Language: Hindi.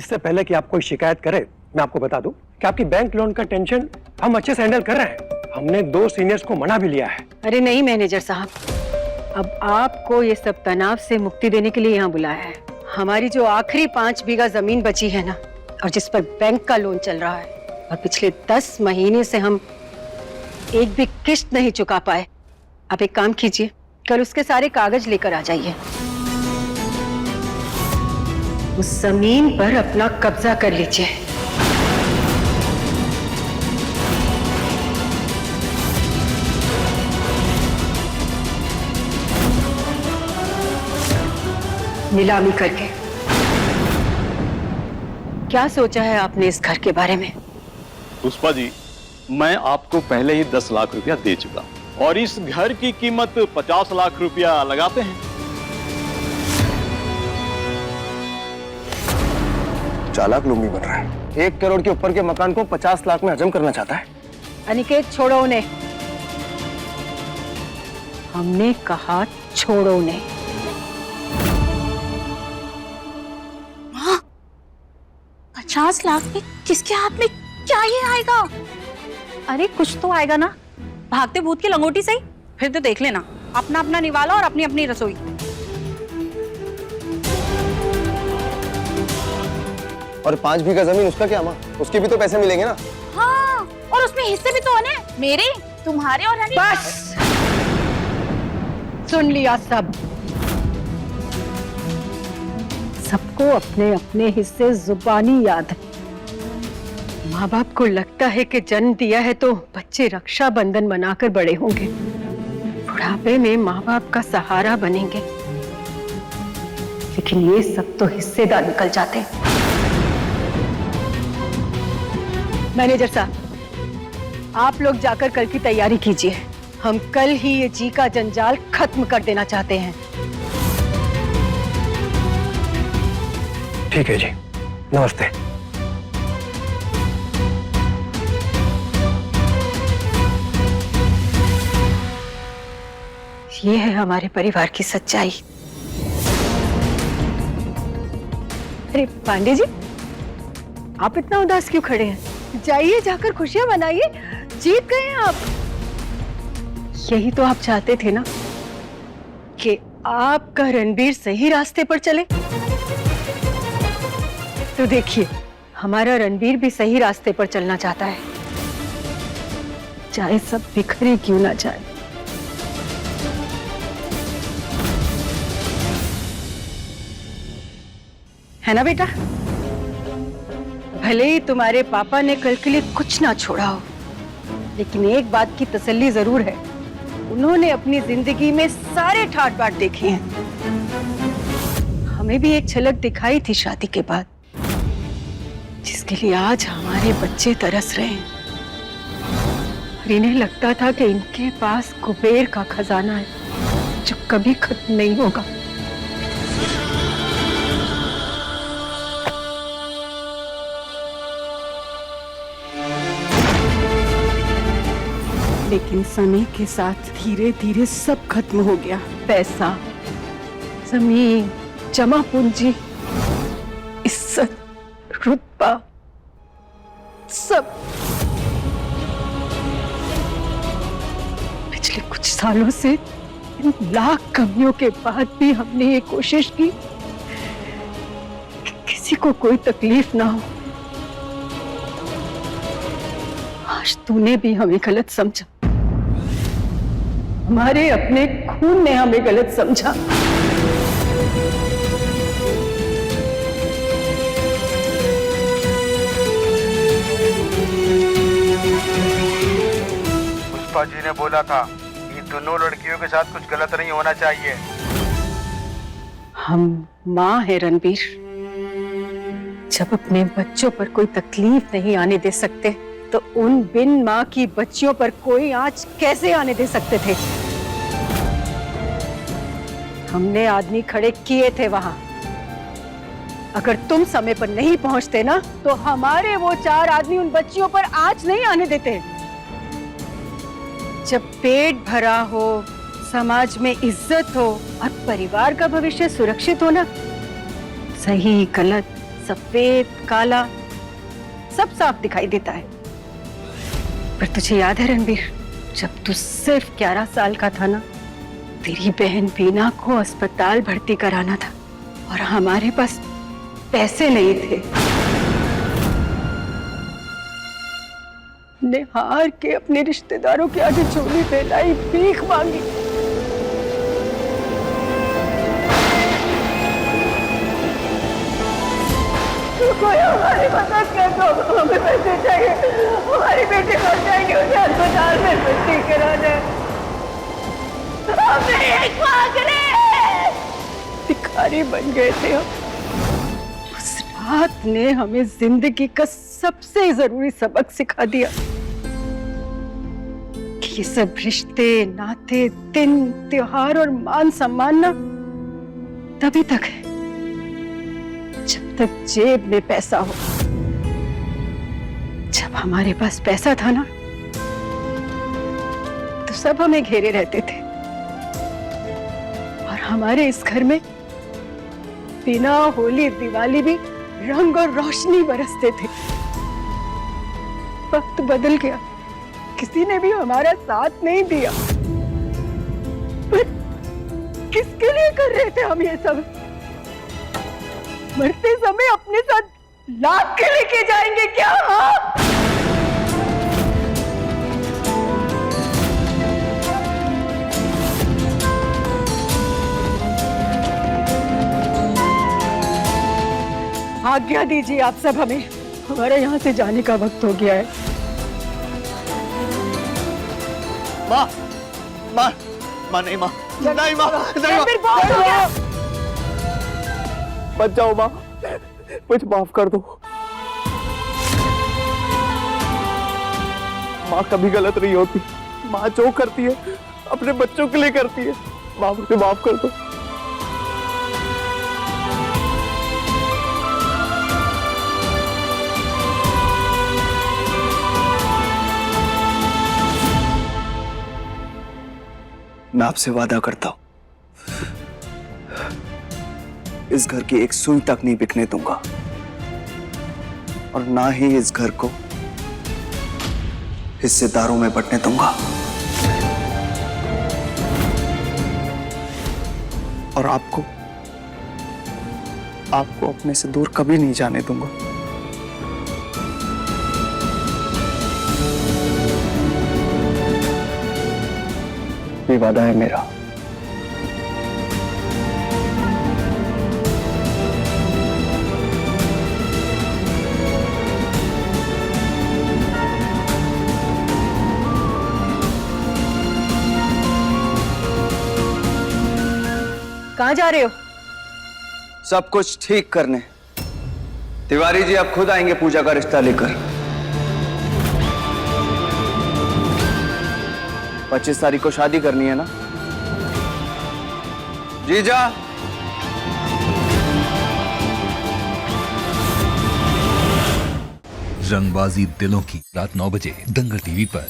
इससे पहले कि आप कोई शिकायत करें, मैं आपको बता दूं कि आपकी बैंक लोन का टेंशन हम अच्छे से हैंडल कर रहे हैं। हमने 2 सीनियर्स को मना भी लिया है। अरे नहीं मैनेजर साहब, अब आपको ये सब तनाव से मुक्ति देने के लिए यहाँ बुलाया है। हमारी जो आखिरी 5 बीघा जमीन बची है ना, और जिस पर बैंक का लोन चल रहा है, और पिछले 10 महीने से हम एक भी किस्त नहीं चुका पाए। आप एक काम कीजिए, कल उसके सारे कागज लेकर आ जाइए। उस जमीन पर अपना कब्जा कर लीजिए। नीलामी करके। क्या सोचा है आपने इस घर के बारे में? पुष्पा जी, मैं आपको पहले ही 10 लाख रुपया दे चुका और इस घर की कीमत 50 लाख रुपया लगाते हैं। चालाक लोग भी बन रहा है। 1 करोड़ के ऊपर के मकान को 50 लाख में हजम करना चाहता है। अनिकेत, छोड़ो उन्हें। हमने कहा छोड़ो उन्हें। 50 लाख में किसके हाथ में क्या ये आएगा? अरे कुछ तो आएगा ना, भागते भूत की लंगोटी सही। फिर तो देख लेना, अपना अपना निवाला और अपनी अपनी रसोई। और 5 बीघा जमीन उसका क्या माँ? उसके भी तो पैसे मिलेंगे ना। हाँ, और उसमें हिस्से भी तो होने, मेरे, तुम्हारे और हनी। बस, सुन लिया सब। सबको अपने अपने हिस्से जुबानी याद है। माँ बाप को लगता है कि जन्म दिया है तो बच्चे रक्षा बंधन बनाकर बड़े होंगे, बुढ़ापे में माँ बाप का सहारा बनेंगे। लेकिन ये सब तो हिस्सेदार निकल जाते हैं। मैनेजर साहब, आप लोग जाकर कल की तैयारी कीजिए। हम कल ही ये जी का जंजाल खत्म कर देना चाहते हैं। ठीक है जी, नमस्ते। ये है हमारे परिवार की सच्चाई। अरे पांडे जी, आप इतना उदास क्यों खड़े हैं? जाइए, जाकर खुशियां मनाइए। जीत गए हैं आप। यही तो आप चाहते थे ना, कि आपका रणबीर सही रास्ते पर चले। तो देखिए, हमारा रणबीर भी सही रास्ते पर चलना चाहता है, चाहे सब बिखरे क्यों ना जाए। है ना बेटा? भले ही तुम्हारे पापा ने कल के लिए कुछ ना छोड़ा हो, लेकिन एक बात की तसल्ली जरूर है, उन्होंने अपनी जिंदगी में सारे ठाट बाट देखे हैं। हमें भी एक झलक दिखाई थी शादी के बाद, जिसके लिए आज हमारे बच्चे तरस रहे हैं। और इन्हें लगता था कि इनके पास कुबेर का खजाना है, जो कभी खत्म नहीं होगा। लेकिन समय के साथ धीरे धीरे सब खत्म हो गया। पैसा, जमीन, जमा पूंजी, इज्जत, रुतबा, सब। पिछले कुछ सालों से इन लाख कमियों के बाद भी हमने ये कोशिश की कि किसी को कोई तकलीफ ना हो। आज तूने भी हमें गलत समझा, हमारे अपने खून ने हमें गलत समझा। पुष्पा जी ने बोला था कि दोनों लड़कियों के साथ कुछ गलत नहीं होना चाहिए। हम माँ है रणबीर, जब अपने बच्चों पर कोई तकलीफ नहीं आने दे सकते, तो उन बिन माँ की बच्चियों पर कोई आंच कैसे आने दे सकते थे? हमने आदमी खड़े किए थे वहां। अगर तुम समय पर नहीं पहुंचते ना, तो हमारे वो 4 आदमी उन बच्चियों पर आंच नहीं आने देते। जब पेट भरा हो, समाज में इज्जत हो और परिवार का भविष्य सुरक्षित हो ना, सही गलत सफेद काला सब साफ दिखाई देता है। पर तुझे याद है रणबीर, जब तू सिर्फ 11 साल का था ना, तेरी बहन बीना को अस्पताल भर्ती कराना था और हमारे पास पैसे नहीं थे। ने हार के अपने रिश्तेदारों के आगे झोली फैलाई, भीख मांगी। कोई हमारी मदद कर दो, हमें पैसे चाहिए, हमारी बेटी को जाएंगे, उसे अस्पताल में भर्ती कराना है। हमें एक मांग रहे, भिखारी बन गए थे हम। उस रात ने हमें जिंदगी का सबसे जरूरी सबक सिखा दिया कि ये सब रिश्ते, नाते, दिन, त्योहार और मान सम्मान ना तभी तक है जब तक जेब में पैसा हो। जब हमारे पास पैसा था ना, तो सब हमें घेरे रहते थे और हमारे इस घर में बिना होली दिवाली भी रंग और रोशनी बरसते थे। वक्त बदल गया, किसी ने भी हमारा साथ नहीं दिया। पर किसके लिए कर रहे थे हम ये सब? मरते समय अपने साथ लाख के लेके जाएंगे क्या? हाँ? आज्ञा दीजिए आप सब हमें, हमारे यहाँ से जाने का वक्त हो गया है। माँ, माँ, माँ नहीं, माँ नहीं, माँ नहीं, फिर बहुत हो गया। बच जाओ माँ, मुझे माफ कर दो। माँ कभी गलत नहीं होती। माँ जो करती है अपने बच्चों के लिए करती है। माँ मुझे माफ कर दो। मैं आपसे वादा करता हूं, इस घर की एक सुई तक नहीं बिकने दूंगा और ना ही इस घर को हिस्सेदारों में बंटने दूंगा। और आपको अपने से दूर कभी नहीं जाने दूंगा। ये वादा है मेरा। कहाँ जा रहे हो? सब कुछ ठीक करने। तिवारी जी अब खुद आएंगे पूजा का रिश्ता लेकर। 25 तारीख को शादी करनी है ना? जीजा। रंगबाजी दिलों की, रात 9 बजे दंगल टीवी पर।